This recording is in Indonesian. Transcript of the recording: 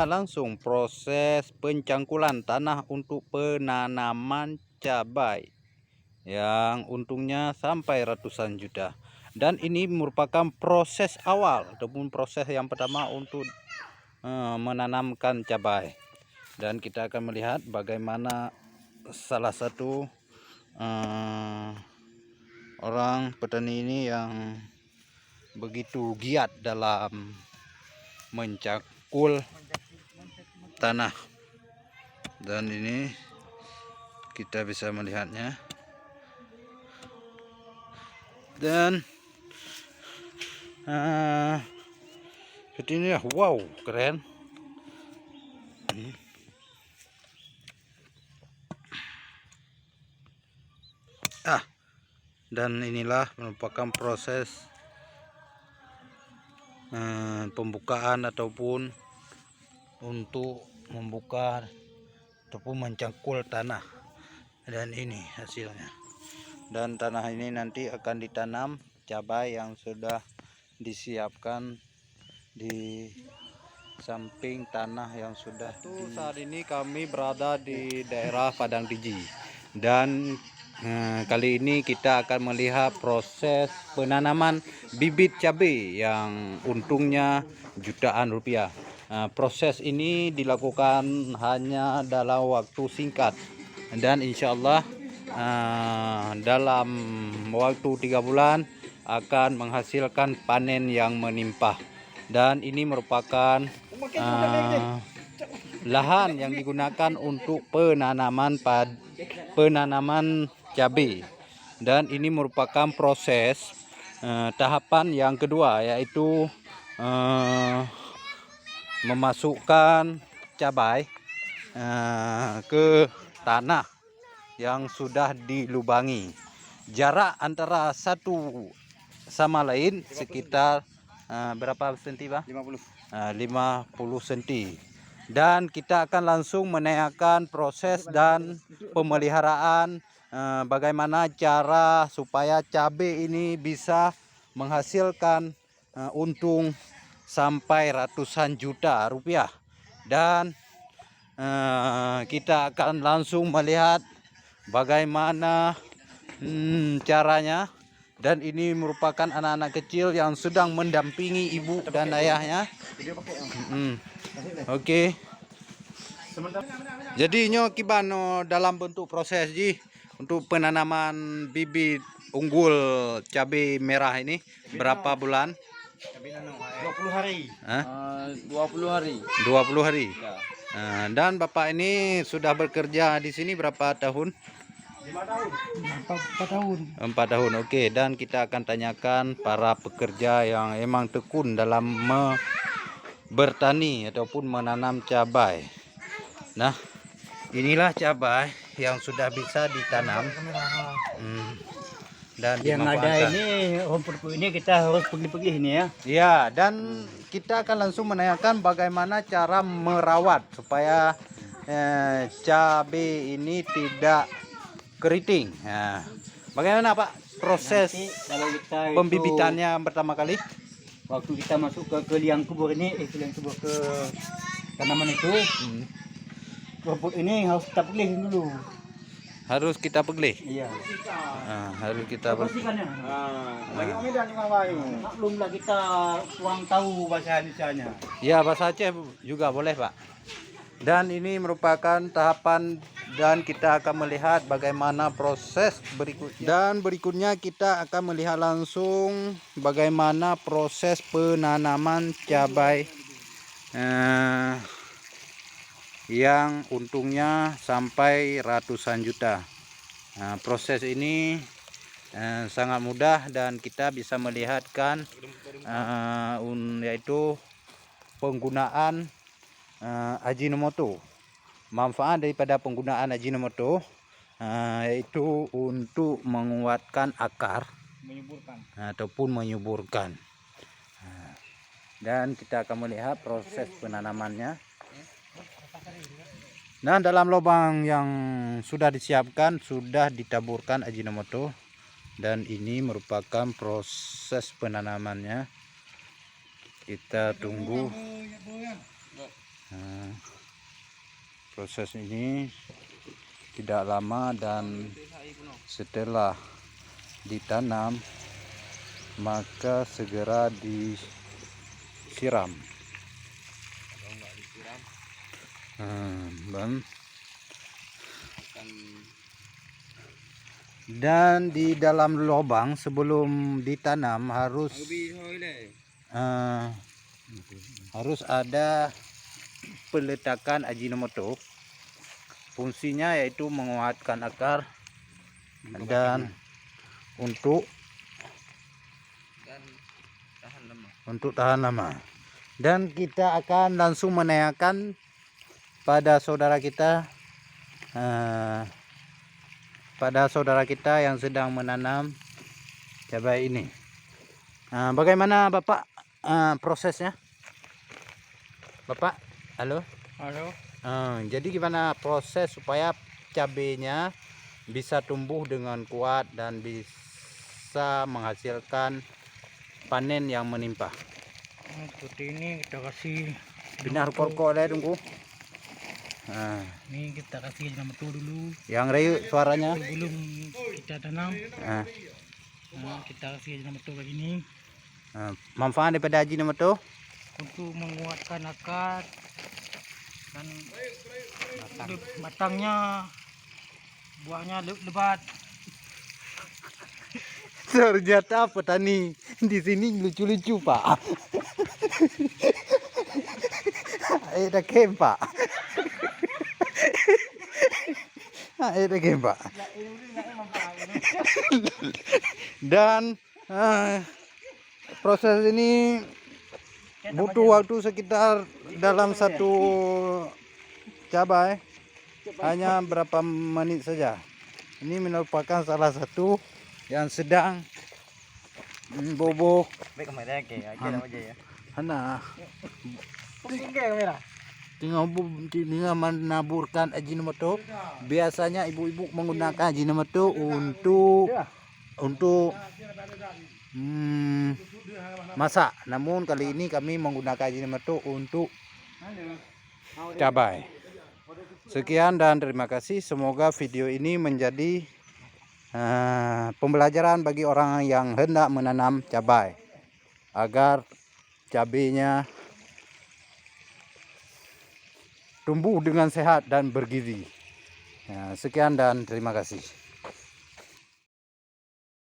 melihat langsung proses pencangkulan tanah untuk penanaman cabai yang untungnya sampai ratusan juta. Dan ini merupakan proses awal ataupun proses yang pertama untuk menanamkan cabai. Dan kita akan melihat bagaimana salah satu orang petani ini yang begitu giat dalam mencangkul tanah. Dan ini kita bisa melihatnya. Dan seperti ini ya, wow, keren. Dan inilah merupakan proses pembukaan ataupun untuk membuka ataupun mencangkul tanah. Dan ini hasilnya. Dan tanah ini nanti akan ditanam cabai yang sudah disiapkan di samping tanah yang sudah. Saat ini kami berada di daerah Padang Tiji, dan kali ini kita akan melihat proses penanaman bibit cabai yang untungnya jutaan rupiah. Proses ini dilakukan hanya dalam waktu singkat, dan insya Allah dalam waktu 3 bulan akan menghasilkan panen yang menimpah. Dan ini merupakan lahan yang digunakan untuk penanaman cabai. Dan ini merupakan proses tahapan yang kedua, yaitu memasukkan cabai ke tanah yang sudah dilubangi. Jarak antara satu sama lain sekitar berapa senti, Pak? 50 senti. Dan kita akan langsung menanyakan proses dan pemeliharaan bagaimana cara supaya cabai ini bisa menghasilkan untung sampai ratusan juta rupiah. Dan kita akan langsung melihat bagaimana caranya. Dan ini merupakan anak-anak kecil yang sedang mendampingi ibu dan ayahnya. Oke. Jadi nyo kibano dalam bentuk proses ji untuk penanaman bibit unggul cabai merah ini berapa bulan? 20 hari. 20 hari. 20 hari. Ya. Dan Bapak ini sudah bekerja di sini berapa tahun? 5 tahun. 4 tahun. 4 tahun. Oke, dan kita akan tanyakan para pekerja yang emang tekun dalam bertani ataupun menanam cabai. Nah, inilah cabai yang sudah bisa ditanam. Dan yang ada ini rumput ini kita harus pergi-pergi ini ya. Ya, dan kita akan langsung menanyakan bagaimana cara merawat supaya cabai ini tidak keriting. Nah, bagaimana Pak proses pembibitannya pertama kali? Waktu kita masuk ke liang kubur ini, liang kubur ke tanaman itu, rumput ini harus kita pilih dulu. Harus kita pilih. Iya. Harus kita bersihkannya. Belumlah kita kurang tahu bahasa Indonesianya. Ya, bahasa Aceh juga boleh Pak. Dan ini merupakan tahapan, dan kita akan melihat bagaimana proses berikutnya. Dan berikutnya kita akan melihat langsung bagaimana proses penanaman cabai yang untungnya sampai ratusan juta. Proses ini sangat mudah, dan kita bisa melihatkan yaitu penggunaan Ajinomoto. Manfaat daripada penggunaan Ajinomoto yaitu untuk menguatkan akar, ataupun menyuburkan. Dan kita akan melihat proses penanamannya. Nah, dalam lubang yang sudah disiapkan sudah ditaburkan Ajinomoto, dan ini merupakan proses penanamannya. Kita tunggu Nah, proses ini tidak lama dan setelah ditanam maka segera disiram. Dan di dalam lubang sebelum ditanam harus ada peletakan Ajinomoto. Fungsinya yaitu menguatkan akar dan untuk tahan lama. Dan kita akan langsung menanyakan pada saudara kita yang sedang menanam cabai ini. Bagaimana Bapak prosesnya? Bapak, halo? Halo. Jadi gimana proses supaya cabainya bisa tumbuh dengan kuat dan bisa menghasilkan panen yang menimpa? Seperti ini kita kasih Binar korko deh tunggu. ini kita kasih Ajinomoto dulu Yang rayu suaranya. sebelum kita tanam. Nah, Kita kasih Ajinomoto begini manfaat daripada Ajinomoto untuk menguatkan akar dan batangnya, buahnya lebat. ternyata petani di sini lucu-lucu Pak. Ada game Pak. Ada game Pak. Dan proses ini butuh waktu sekitar dalam satu cabai hanya berapa menit saja. Ini merupakan salah satu yang sedang bobo Hana tinggal menaburkan Ajinomoto. Biasanya ibu-ibu menggunakan Ajinomoto untuk masak. Namun kali ini kami menggunakan Ajinomoto untuk cabai. Sekian dan terima kasih. Semoga video ini menjadi pembelajaran bagi orang yang hendak menanam cabai agar cabainya tumbuh dengan sehat dan bergizi. Sekian dan terima kasih.